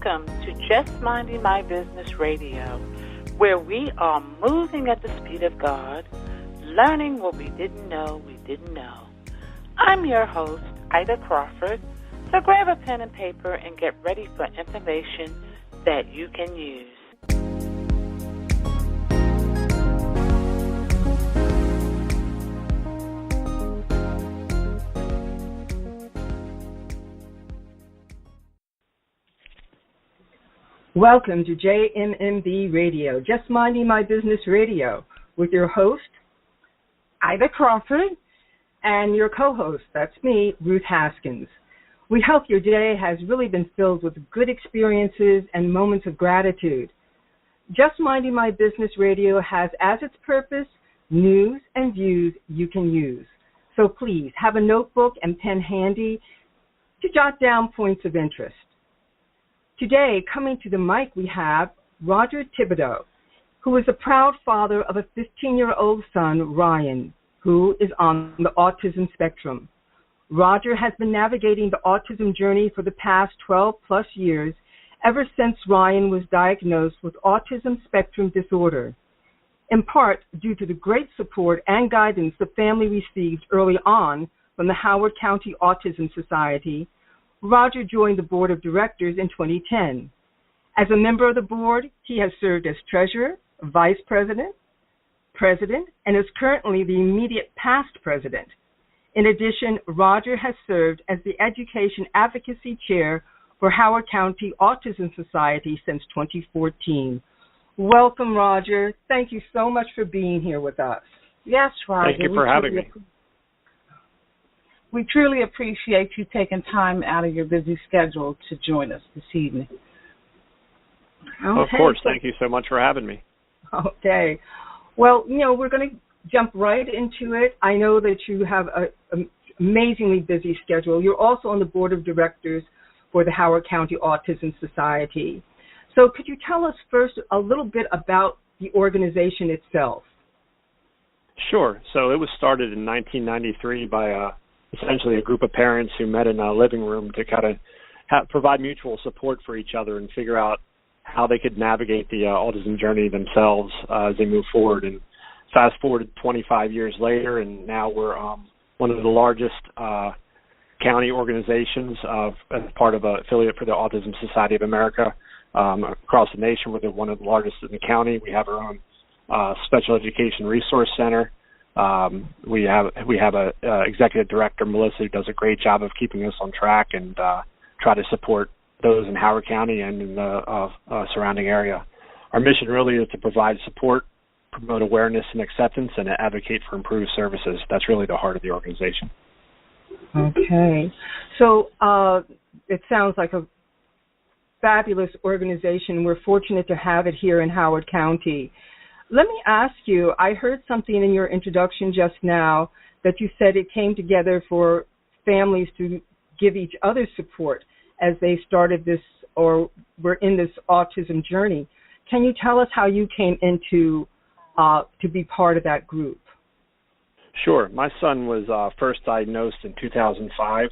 Welcome to Just Minding My Business Radio, where we are moving at the speed of God, learning what we didn't know we didn't know. I'm your host, Ida Crawford, so grab a pen and paper and get ready for information that you can use. Welcome to JMMB Radio, Just Minding My Business Radio, with your host, Ida Crawford, and your co-host, that's me, Ruth Haskins. We hope your day has really been filled with good experiences and moments of gratitude. Just Minding My Business Radio has as its purpose news and views you can use. So please have a notebook and pen handy to jot down points of interest. Today, coming to the mic, we have Roger Thibaudeau, who is a proud father of a 15-year-old son, Ryan, who is on the autism spectrum. Roger has been navigating the autism journey for the past 12-plus years, ever since Ryan was diagnosed with autism spectrum disorder. In part, due to the great support and guidance the family received early on from the Howard County Autism Society, Roger joined the board of directors in 2010. As a member of the board, he has served as treasurer, vice president, and is currently the immediate past president. In addition, Roger has served as the education advocacy chair for Howard County Autism Society since 2014. Welcome, Roger. Thank you so much for being here with us. Yes, Roger. Thank you for having me. We truly appreciate you taking time out of your busy schedule to join us this evening. Okay. Of course. Thank you so much for having me. Okay. Well, we're going to jump right into it. I know that you have an amazingly busy schedule. You're also on the board of directors for the Howard County Autism Society. So could you tell us first a little bit about the organization itself? Sure. So it was started in 1993 by essentially a group of parents who met in a living room to kind of provide mutual support for each other and figure out how they could navigate the autism journey themselves as they move forward. And fast forward 25 years later, and now we're one of the largest county organizations as part of an affiliate for the Autism Society of America across the nation. We're one of the largest in the county. We have our own special education resource center. We have a executive director, Melissa, who does a great job of keeping us on track and try to support those in Howard County and in the surrounding area. Our mission really is to provide support, promote awareness and acceptance, and advocate for improved services. That's really the heart of the organization. Okay. So it sounds like a fabulous organization. We're fortunate to have it here in Howard County. Let me ask you, I heard something in your introduction just now that you said it came together for families to give each other support as they started this or were in this autism journey. Can you tell us how you came into to be part of that group? Sure. My son was first diagnosed in 2005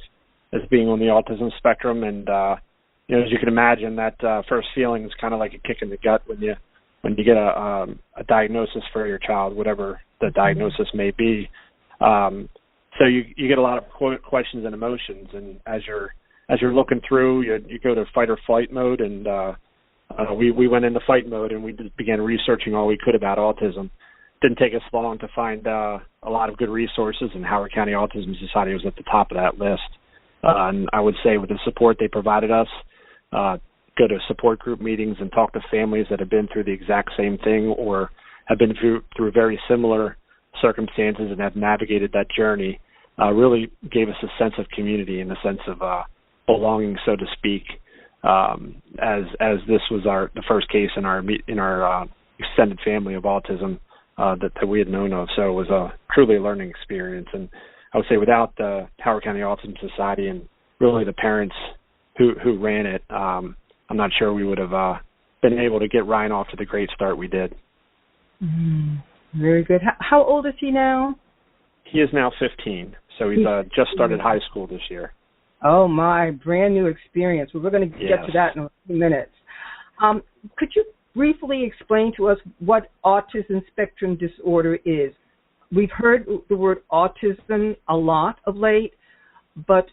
as being on the autism spectrum, and as you can imagine, that first feeling is kind of like a kick in the gut when you get a diagnosis for your child, whatever the diagnosis may be. So you get a lot of questions and emotions, and as you're looking through, you go to fight or flight mode, and we went into fight mode, and we began researching all we could about autism. Didn't take us long to find a lot of good resources, and Howard County Autism Society was at the top of that list. And I would say with the support they provided us, go to support group meetings and talk to families that have been through the exact same thing or have been through very similar circumstances and have navigated that journey, really gave us a sense of community and a sense of belonging, so to speak, as this was the first case in our extended family of autism that we had known of. So it was truly a learning experience. And I would say without the Howard County Autism Society and really the parents who ran it, I'm not sure we would have been able to get Ryan off to the great start we did. Very good. How old is he now? He is now 15, so he's just started high school this year. Oh, my, brand new experience. Well, we're going to get to that in a few minutes. Could you briefly explain to us what autism spectrum disorder is? We've heard the word autism a lot of late, but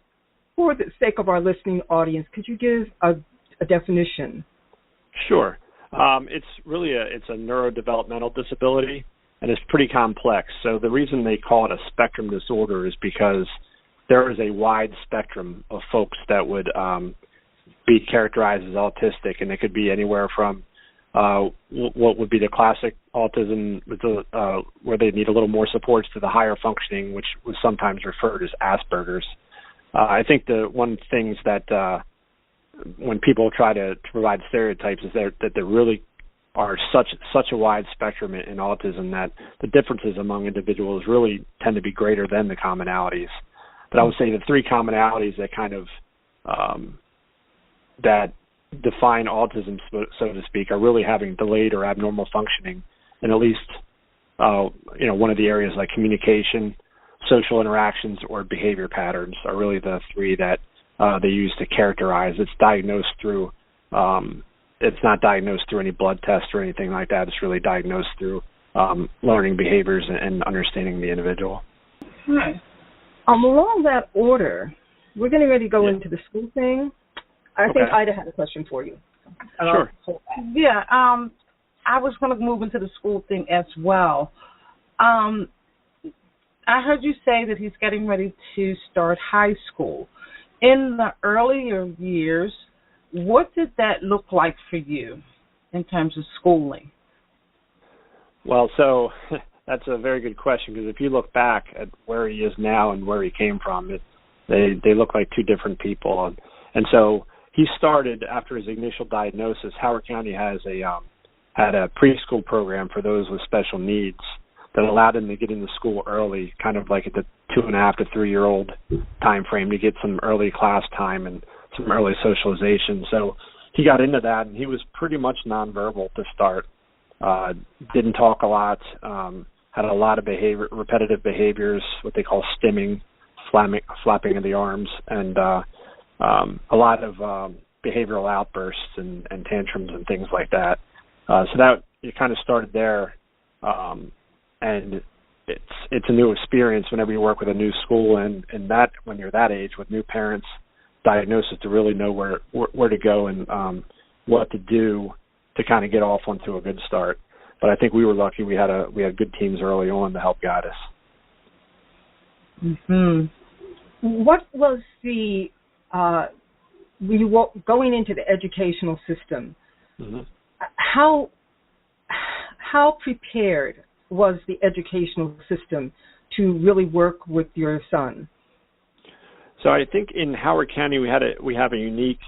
for the sake of our listening audience, could you give a definition? Sure. It's really it's a neurodevelopmental disability, and it's pretty complex. So the reason they call it a spectrum disorder is because there is a wide spectrum of folks that would be characterized as autistic, and it could be anywhere from what would be the classic autism, where they need a little more supports, to the higher functioning, which was sometimes referred as Asperger's. I think the one things that when people try to provide stereotypes is that there really are such a wide spectrum in autism that the differences among individuals really tend to be greater than the commonalities. But I would say the three commonalities that kind of that define autism, so to speak, are really having delayed or abnormal functioning in at least one of the areas, like communication, social interactions, or behavior patterns are really the three that they use to characterize. It's diagnosed through it's not diagnosed through any blood test or anything like that. It's really diagnosed through learning behaviors and understanding the individual. Right. Along that order, we're getting ready to go into the school thing. I think Ida had a question for you. Sure. Yeah, I was going to move into the school thing as well. I heard you say that he's getting ready to start high school. In the earlier years, what did that look like for you in terms of schooling? Well, so that's a very good question, because if you look back at where he is now and where he came from, they look like two different people. And so he started, after his initial diagnosis, Howard County had a preschool program for those with special needs that allowed him to get into school early, kind of like at the 2.5 to 3 year old time frame, to get some early class time and some early socialization. So he got into that, and he was pretty much nonverbal to start. Didn't talk a lot, had a lot of repetitive behaviors, what they call stimming, flapping of the arms, and a lot of behavioral outbursts and tantrums and things like that. So that it kind of started there, and it's a new experience whenever you work with a new school, and that when you're that age with new parents, diagnosis, to really know where to go and what to do to kind of get off onto a good start. But I think we were lucky; we had good teams early on to help guide us. Mm-hmm. What was the when you were going into the educational system? Mm-hmm. How prepared was the educational system to really work with your son? So I think in Howard County we have a unique,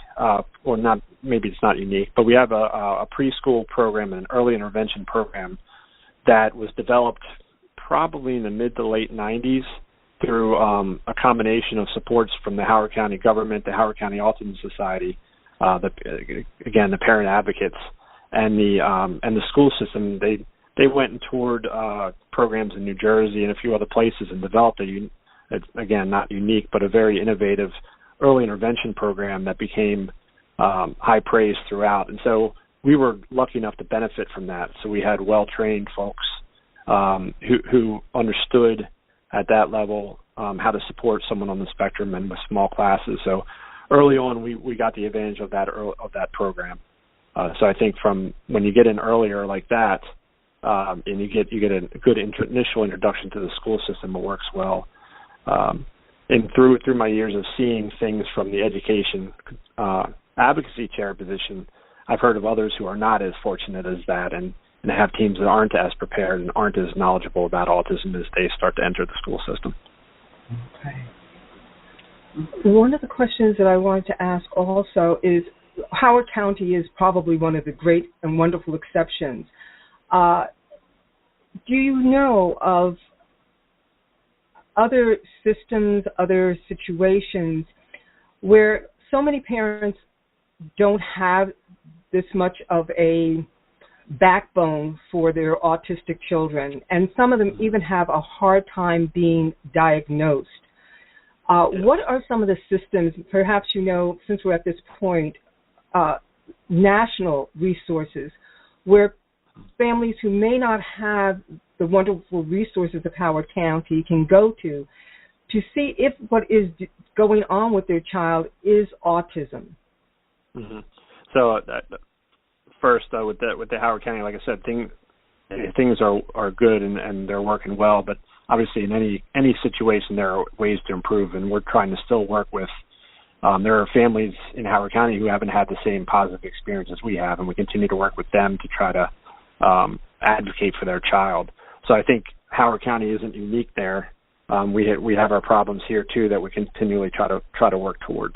or not, maybe it's not unique, but we have a preschool program and an early intervention program that was developed probably in the mid to late 90s through a combination of supports from the Howard County government, the Howard County Autism Society, the parent advocates, and the school system. They went and toured programs in New Jersey and a few other places and developed again, not unique, but a very innovative early intervention program that became high praise throughout. And so we were lucky enough to benefit from that. So we had well-trained folks who understood at that level how to support someone on the spectrum and with small classes. So early on, we got the advantage of that program. So I think from when you get in earlier like that, and you get a good initial introduction to the school system, it works well. And through my years of seeing things from the education advocacy chair position, I've heard of others who are not as fortunate as that, and have teams that aren't as prepared and aren't as knowledgeable about autism as they start to enter the school system. Okay. One of the questions that I wanted to ask also is, Howard County is probably one of the great and wonderful exceptions. Do you know of other systems, other situations where so many parents don't have this much of a backbone for their autistic children, and some of them even have a hard time being diagnosed? What are some of the systems, perhaps since we're at this point, national resources where families who may not have the wonderful resources of Howard County can go to see if what is going on with their child is autism? Mm-hmm. So first, with the Howard County, like I said, things are good and they're working well, but obviously in any situation there are ways to improve, and we're trying to still work with. There are families in Howard County who haven't had the same positive experience as we have, and we continue to work with them to try to advocate for their child. So I think Howard County isn't unique there. We have our problems here too that we continually try to work towards.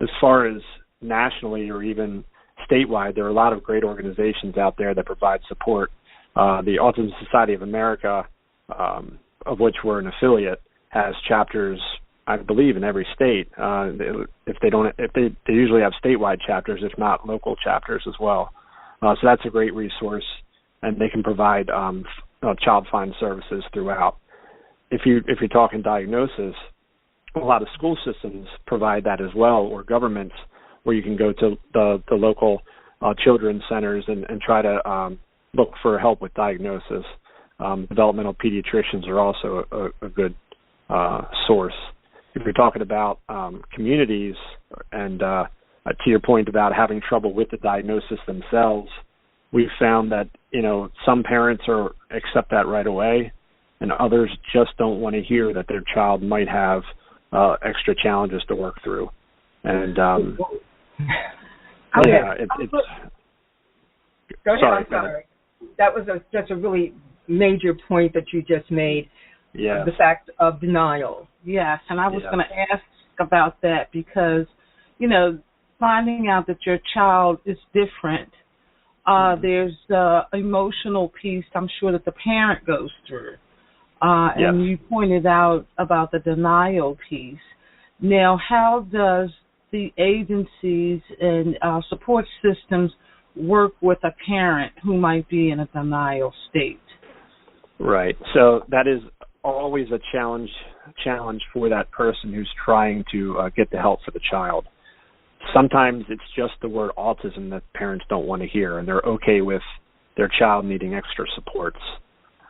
As far as nationally or even statewide, there are a lot of great organizations out there that provide support. The Autism Society of America, of which we're an affiliate, has chapters, I believe, in every state. They usually have statewide chapters, if not local chapters as well. So that's a great resource, and they can provide child find services throughout. If you're talking diagnosis, a lot of school systems provide that as well, or governments, where you can go to the local children's centers and try to look for help with diagnosis. Developmental pediatricians are also a good source. If you're talking about communities and to your point about having trouble with the diagnosis themselves, we've found that some parents accept that right away, and others just don't want to hear that their child might have extra challenges to work through. And it's. Go ahead. I'm sorry. That was just a really major point that you just made. Yeah. The fact of denial. Yes, and I was going to ask about that because, finding out that your child is different, there's the emotional piece I'm sure that the parent goes through. And you pointed out about the denial piece. Now, how does the agencies and support systems work with a parent who might be in a denial state? Right. So that is always a challenge for that person who's trying to get the help for the child. Sometimes it's just the word autism that parents don't want to hear, and they're okay with their child needing extra supports.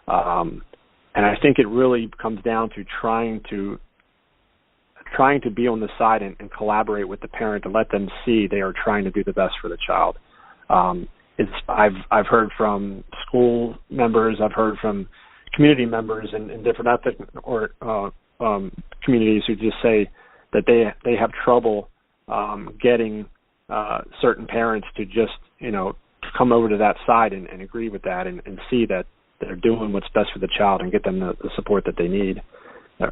And I think it really comes down to trying to be on the side and collaborate with the parent to let them see they are trying to do the best for the child. I've heard from school members, I've heard from community members in different ethnic or communities who just say that they have trouble getting certain parents to just to come over to that side and agree with that and see that they're doing what's best for the child and get them the support that they need.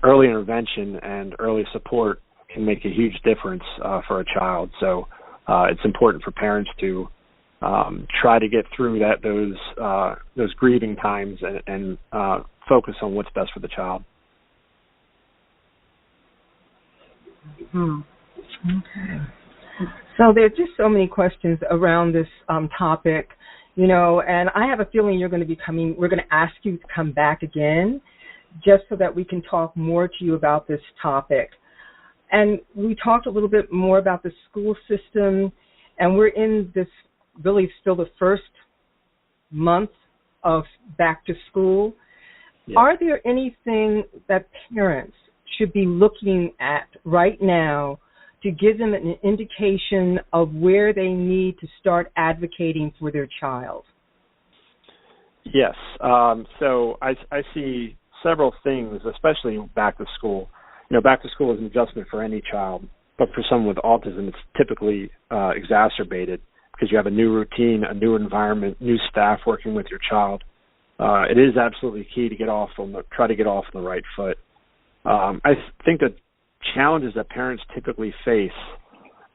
Early intervention and early support can make a huge difference for a child. So it's important for parents to try to get through those grieving times and focus on what's best for the child. Okay. So there are just so many questions around this topic, and I have a feeling we're going to ask you to come back again just so that we can talk more to you about this topic. And we talked a little bit more about the school system, and we're in this really still the first month of back to school. Yeah. Are there anything that parents should be looking at right now to give them an indication of where they need to start advocating for their child? Yes. So I see several things, especially back to school. Back to school is an adjustment for any child, but for someone with autism, it's typically exacerbated because you have a new routine, a new environment, new staff working with your child. It is absolutely key to try to get off on the right foot. I think the challenges that parents typically face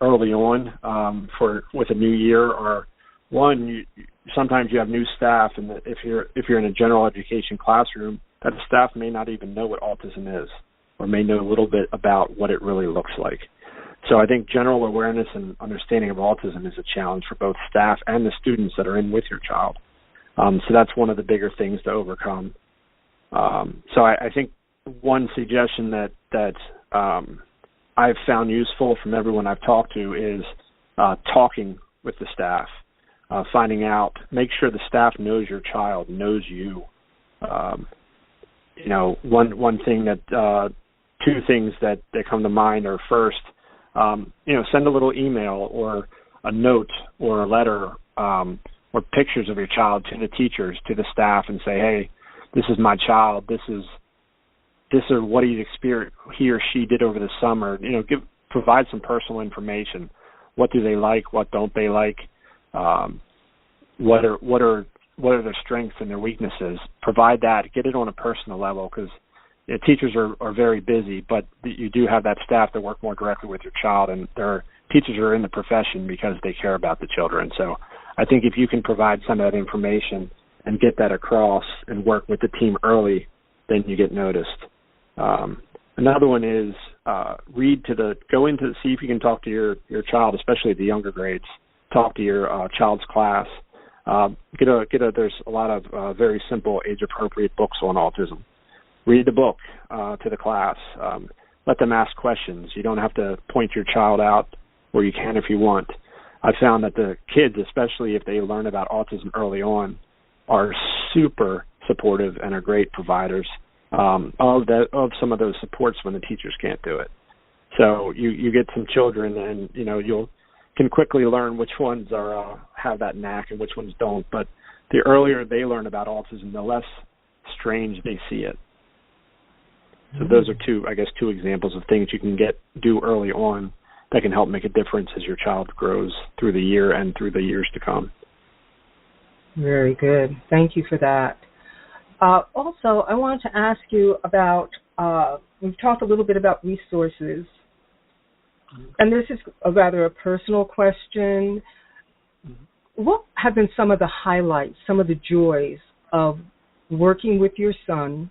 early on with a new year are, one, sometimes you have new staff, and if you're in a general education classroom, that staff may not even know what autism is, or may know a little bit about what it really looks like. So I think general awareness and understanding of autism is a challenge for both staff and the students that are in with your child. So that's one of the bigger things to overcome. So I think one suggestion that I've found useful from everyone I've talked to is talking with the staff, finding out, make sure the staff knows your child, knows you. One thing that, two things that come to mind are first, send a little email or a note or a letter or pictures of your child to the teachers, to the staff, and say, hey, this is my child. This is what he or she did over the summer. Provide some personal information. What do they like? What don't they like? What are their strengths and their weaknesses? Provide that. Get it on a personal level, because teachers are very busy, but you do have that staff that work more directly with your child, and teachers are in the profession because they care about the children. So I think if you can provide some of that information and get that across and work with the team early, then you get noticed. Another one is see if you can talk to your child, especially the younger grades. Talk to your child's class. There's a lot of very simple age-appropriate books on autism. Read the book to the class. Let them ask questions. You don't have to point your child out, or you can if you want. I've found that the kids, especially if they learn about autism early on, are super supportive and are great providers of some of those supports when the teachers can't do it. So you get some children, and you can quickly learn which ones have that knack and which ones don't. But the earlier they learn about autism, the less strange they see it. So those are two examples of things you can do early on that can help make a difference as your child grows through the year and through the years to come. Very good. Thank you for that. Also, I wanted to ask you about, we've talked a little bit about resources, and this is a personal question. What have been some of the highlights, some of the joys of working with your son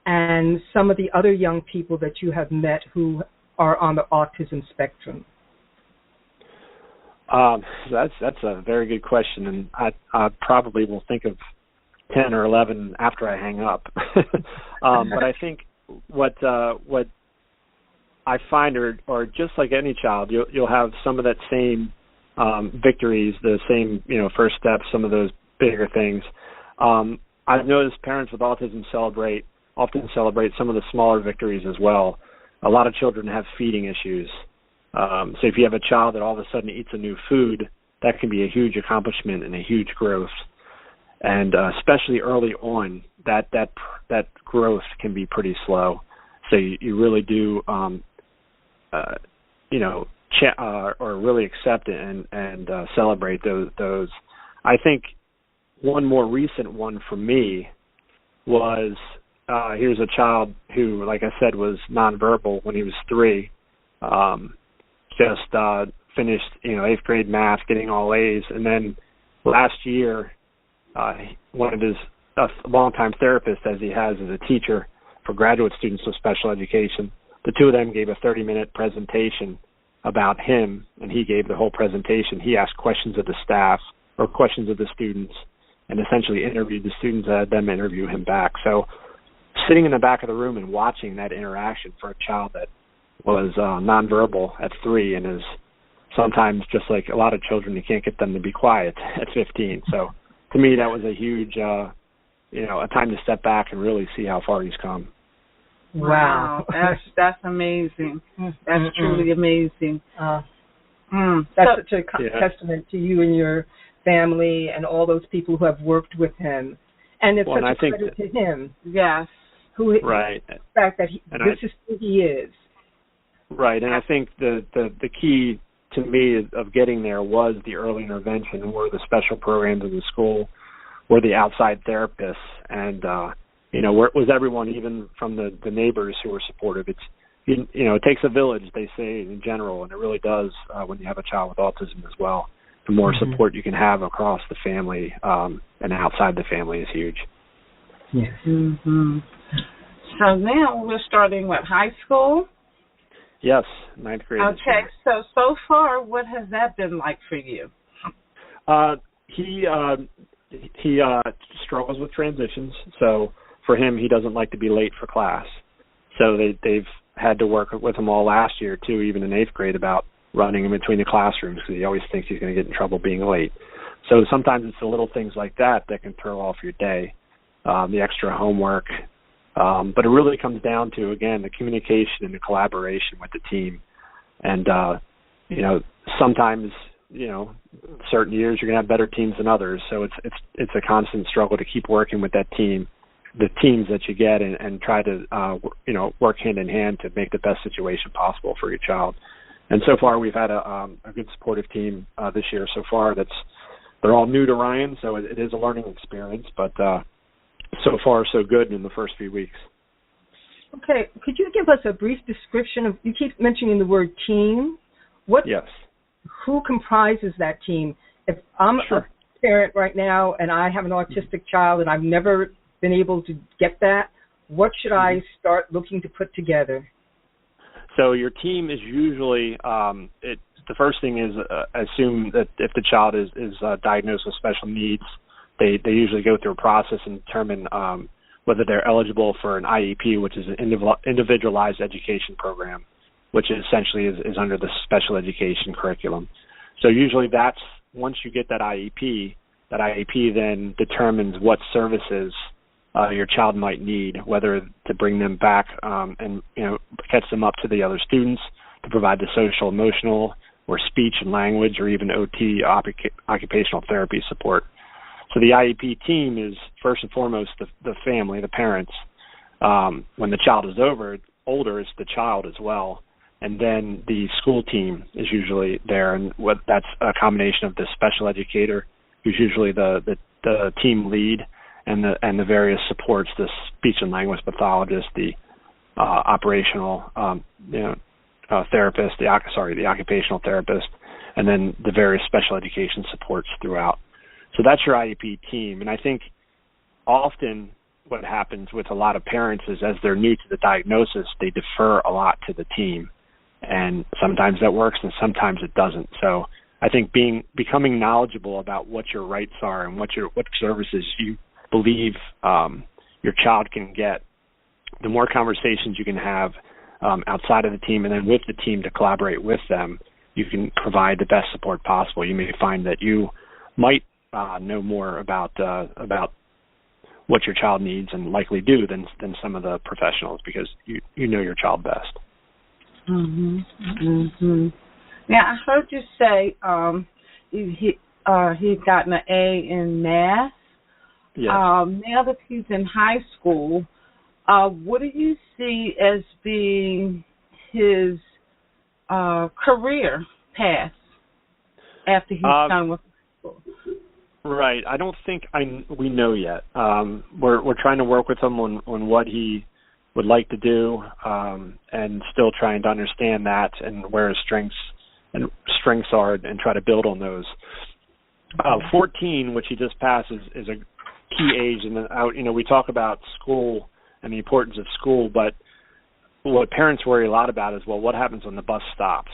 and some of the other young people that you have met who are on the autism spectrum? That's a very good question, and I probably will think of 10 or 11 after I hang up. But I think what I find are just like any child, you'll have some of that same victories, the same first steps, some of those bigger things. I've noticed parents with autism often celebrate some of the smaller victories as well. A lot of children have feeding issues. So if you have a child that all of a sudden eats a new food, that can be a huge accomplishment and a huge growth. And especially early on, that growth can be pretty slow. So you really do, or really accept it and celebrate those. I think one more recent one for me was here's a child who, like I said, was nonverbal when he was 3. Just finished, 8th grade math, getting all A's, and then last year, one of his longtime therapist, as he has as a teacher for graduate students with special education, the two of them gave a 30-minute presentation about him, and he gave the whole presentation. He asked questions of the staff or questions of the students, and essentially interviewed the students and had them interview him back. So sitting in the back of the room and watching that interaction for a child that was nonverbal at 3 and is sometimes, just like a lot of children, you can't get them to be quiet at 15. So to me, that was a huge, a time to step back and really see how far he's come. Wow, that's amazing. That's truly amazing. That's such a testament to you and your family and all those people who have worked with him. And it's such a credit to him. Yes. Right. The fact that this is who he is. Right, and I think the key to me of getting there was the early intervention, were the special programs in the school, were the outside therapists, and where it was everyone, even from the neighbors who were supportive. It takes a village, they say in general, and it really does when you have a child with autism as well. The more support you can have across the family and outside the family is huge. Yes. Mm-hmm. So now we're starting high school? Yes, 9th grade. Okay, so far, what has that been like for you? He struggles with transitions, so for him, he doesn't like to be late for class. So they've had to work with him all last year, too, even in 8th grade, about running in between the classrooms because he always thinks he's going to get in trouble being late. So sometimes it's the little things like that that can throw off your day, the extra homework. But it really comes down to, again, the communication and the collaboration with the team. And, sometimes, certain years you're going to have better teams than others. So it's a constant struggle to keep working with that team, the teams that you get, and try to, work hand in hand to make the best situation possible for your child. And so far we've had a good supportive team this year so far. They're all new to Ryan, so it is a learning experience, but so far so good in the first few weeks. Okay, could you give us a brief description of, you keep mentioning the word team. Yes. Who comprises that team? If I'm a parent right now and I have an autistic child and I've never been able to get that, what should I start looking to put together? So your team is usually, the first thing is assume that if the child is diagnosed with special needs, they usually go through a process and determine whether they're eligible for an IEP, which is an individualized education program, which essentially is under the special education curriculum. So usually that's, once you get that IEP then determines what services your child might need, whether to bring them back and catch them up to the other students, to provide the social, emotional, or speech and language, or even OT, occupational therapy support. So the IEP team is first and foremost the family, the parents. When the child is older, it's the child as well. And then the school team is usually there, and that's a combination of the special educator, who's usually the team lead, and the various supports, the speech and language pathologist, the operational therapist, the occupational therapist, and then the various special education supports throughout. So that's your IEP team. And I think often what happens with a lot of parents is, as they're new to the diagnosis, they defer a lot to the team. And sometimes that works and sometimes it doesn't. So I think becoming knowledgeable about what your rights are and what services you believe your child can get, the more conversations you can have outside of the team and then with the team to collaborate with them, you can provide the best support possible. You may find that you might know more about what your child needs, and likely do, than some of the professionals, because you know your child best. Yeah, I heard you say he had gotten an A in math. Yes. Now that he's in high school, what do you see as being his career path after he's done with school? Right. I don't think we know yet. We're trying to work with him on what he would like to do, and still trying to understand that and where his strengths are, and try to build on those. 14, which he just passed, is a key age, and we talk about school and the importance of school, but what parents worry a lot about is, well, what happens when the bus stops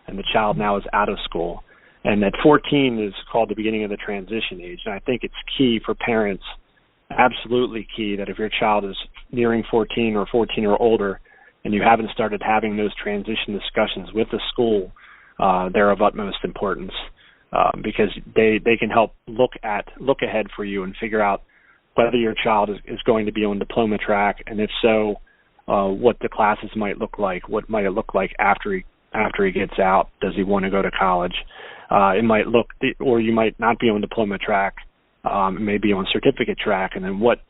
and the child now is out of school? And at 14 is called the beginning of the transition age, and I think it's key for parents, absolutely key, that if your child is nearing 14 or 14 or older and you haven't started having those transition discussions with the school, they're of utmost importance, because they can help look ahead for you and figure out whether your child is going to be on diploma track, and if so, what the classes might look like, what might it look like after he gets out. Does he want to go to college? It might look, or you might not be on diploma track, it may be on certificate track, and then what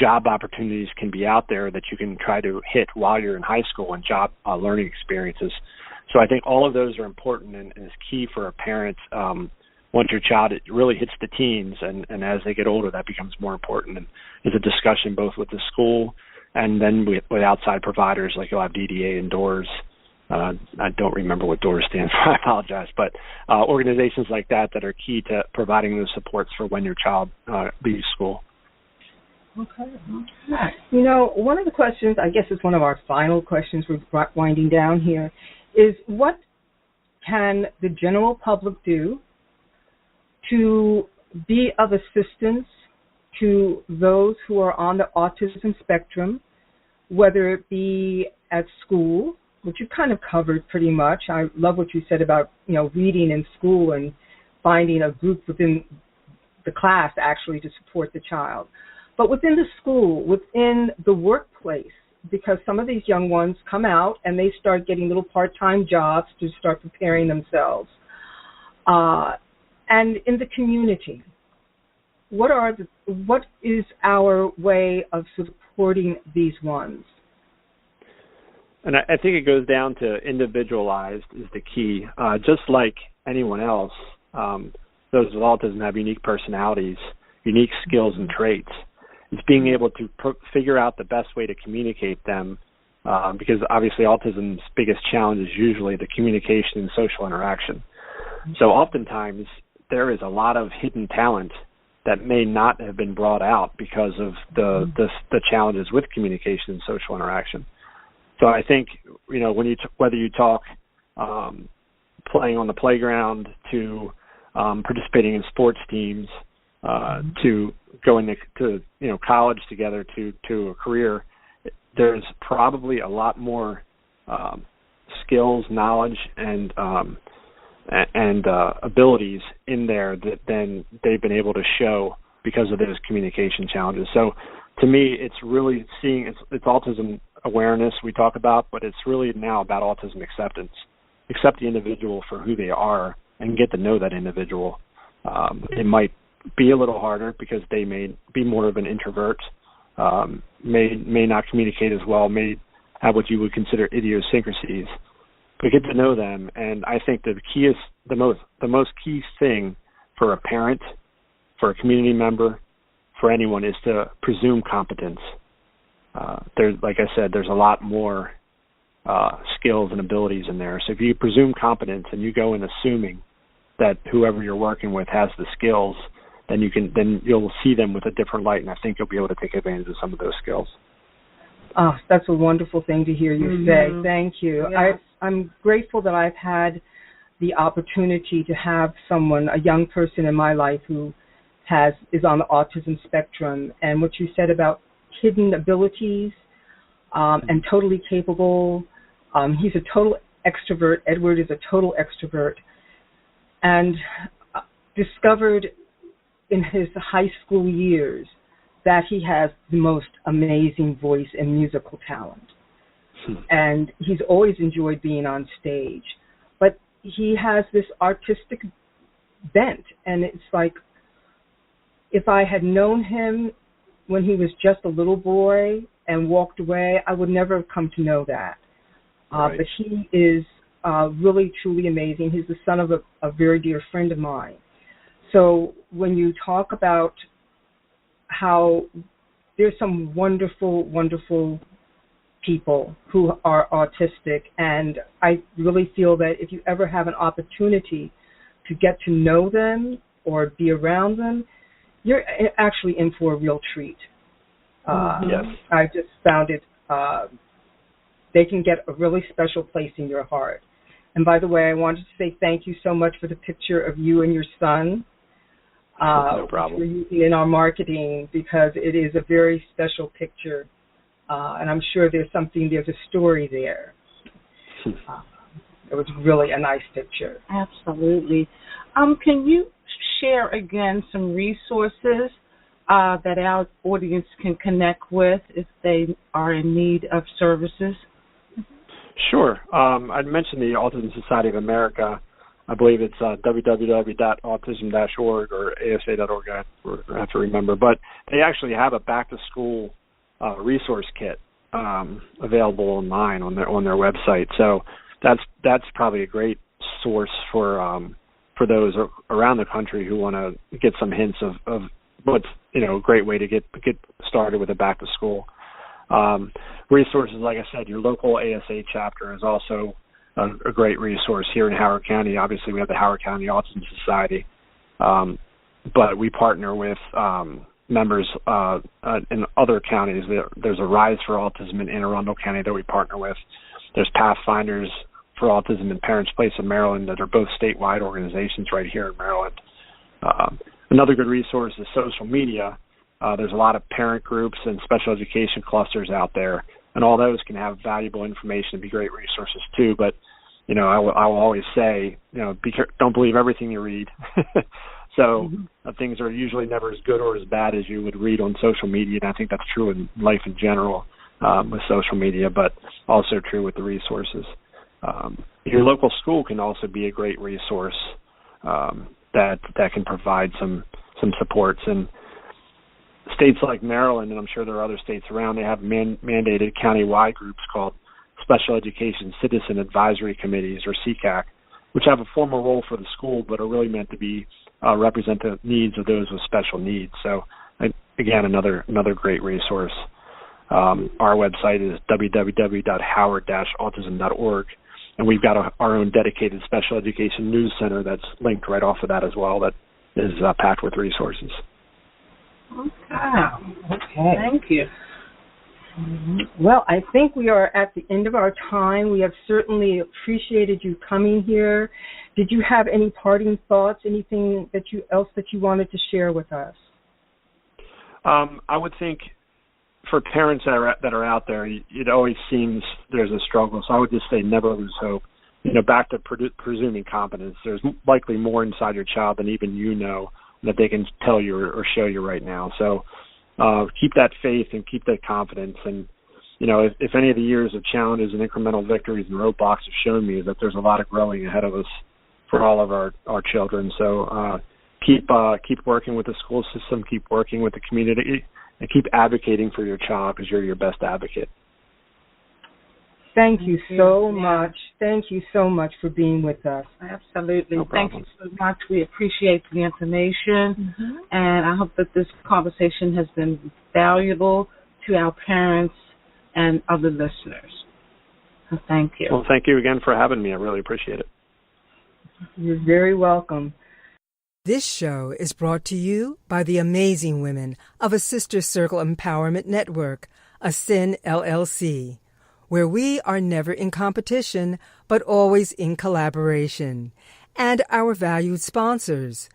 job opportunities can be out there that you can try to hit while you're in high school, and job learning experiences. So I think all of those are important and is key for a parent. Once your child really hits the teens, and as they get older, that becomes more important. And it's a discussion both with the school and then with outside providers, like you'll have DDA and DOORS. I don't remember what DOORS stands for, I apologize, but organizations like that are key to providing those supports for when your child leaves school. Okay. One of the questions, I guess it's one of our final questions, we're winding down here, is what can the general public do to be of assistance to those who are on the autism spectrum, whether it be at school, which you kind of covered pretty much. I love what you said about, reading in school and finding a group within the class actually to support the child. But within the school, within the workplace, because some of these young ones come out and they start getting little part-time jobs to start preparing themselves. And in the community, what is our way of supporting these ones? And I think it goes down to individualized is the key. Just like anyone else, those with autism have unique personalities, unique skills and traits. It's being able to figure out the best way to communicate them, because obviously autism's biggest challenge is usually the communication and social interaction. So oftentimes there is a lot of hidden talent that may not have been brought out because of the challenges with communication and social interaction. So I think, when whether you talk playing on the playground to participating in sports teams, to going to college together to a career, there's probably a lot more skills, knowledge, and abilities in there than they've been able to show because of those communication challenges. So to me, it's really seeing it's autism awareness we talk about, but it's really now about autism acceptance. Accept the individual for who they are and get to know that individual. It might be a little harder because they may be more of an introvert, may not communicate as well, may have what you would consider idiosyncrasies, but get to know them. And I think the most key thing for a parent, for a community member, for anyone is to presume competence. Like I said, there's a lot more skills and abilities in there. So if you presume competence and you go in assuming that whoever you're working with has the skills, then you'll see them with a different light, and I think you'll be able to take advantage of some of those skills. Oh, that's a wonderful thing to hear you say. Thank you. Yes. I'm grateful that I've had the opportunity to have someone, a young person in my life who is on the autism spectrum, and what you said about hidden abilities and totally capable. He's a total extrovert. Edward is a total extrovert, and discovered in his high school years that he has the most amazing voice and musical talent. And he's always enjoyed being on stage. But he has this artistic bent, and it's like, if I had known him when he was just a little boy and walked away, I would never have come to know that. Right. But he is really, truly amazing. He's the son of a very dear friend of mine. So when you talk about how there's some wonderful, wonderful people who are autistic, and I really feel that if you ever have an opportunity to get to know them or be around them, you're actually in for a real treat. Yes. I just found it, they can get a really special place in your heart. And by the way, I wanted to say thank you so much for the picture of you and your son. No problem. Which we're using in our marketing, because it is a very special picture, and I'm sure there's a story there. It was really a nice picture. Absolutely. Can you share again some resources that our audience can connect with if they are in need of services? Sure. I'd mentioned the Autism Society of America. I believe it's www.autism.org or asa.org. I have to remember. But they actually have a back-to-school resource kit available online on their website. So that's probably a great source for those around the country who want to get some hints of what's a great way to get started with a back-to-school. Resources, like I said, your local ASA chapter is also a great resource here in Howard County. Obviously, we have the Howard County Autism Society, but we partner with members in other counties. There's a Rise for Autism in Anne Arundel County that we partner with. There's Pathfinders for Autism in Parents Place in Maryland that are both statewide organizations right here in Maryland. Another good resource is social media. There's a lot of parent groups and special education clusters out there. and all those can have valuable information and be great resources too. But I will always say, don't believe everything you read. So things are usually never as good or as bad as you would read on social media, and I think that's true in life in general with social media, but also true with the resources. Your local school can also be a great resource that can provide some supports. And states like Maryland, and I'm sure there are other states around, they have mandated county-wide groups called Special Education Citizen Advisory Committees, or CCAC, which have a formal role for the school but are really meant to be represent the needs of those with special needs. So, again, another great resource. Our website is www.howard-autism.org, and we've got our own dedicated special education news center that's linked right off of that as well, that is packed with resources. Okay. Thank you. Well, I think we are at the end of our time. We have certainly appreciated you coming here. Did you have any parting thoughts, anything else that you wanted to share with us? I would think for parents that are out there, it always seems there's a struggle. So I would just say never lose hope. Back to presuming competence. There's likely more inside your child than even that they can tell you or show you right now. So keep that faith and keep that confidence. And, if any of the years of challenges and incremental victories and roadblocks have shown me, is that there's a lot of growing ahead of us for all of our children. So keep working with the school system, keep working with the community, and keep advocating for your child, because you're your best advocate. Thank you so much. Thank you so much for being with us. Absolutely. No Thank you so much. We appreciate the information, and I hope that this conversation has been valuable to our parents and other listeners. So thank you. Well, thank you again for having me. I really appreciate it. You're very welcome. This show is brought to you by the amazing women of a Sister Circle Empowerment Network, ASCEN LLC, where we are never in competition, but always in collaboration, and our valued sponsors.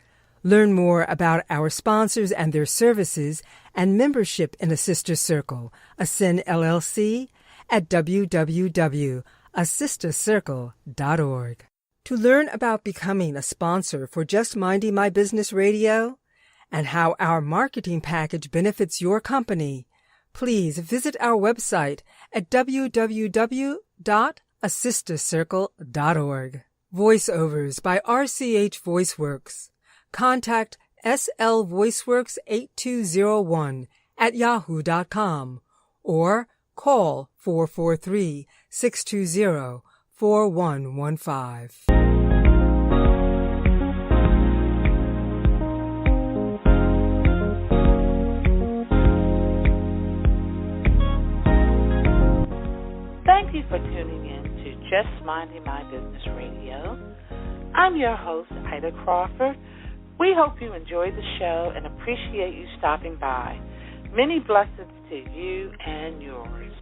Learn more about our sponsors and their services and membership in a Sister Circle, ASCEN LLC, at www.assistercircle.org. To learn about becoming a sponsor for Just Minding My Business Radio and how our marketing package benefits your company, please visit our website at www.assistercircle.org. Voiceovers by RCH VoiceWorks. Contact slvoiceworks8201@yahoo.com or call 443-620-4115. Thank you for tuning in to Just Minding My Business Radio. I'm your host, Ida Crawford. We hope you enjoyed the show and appreciate you stopping by. Many blessings to you and yours.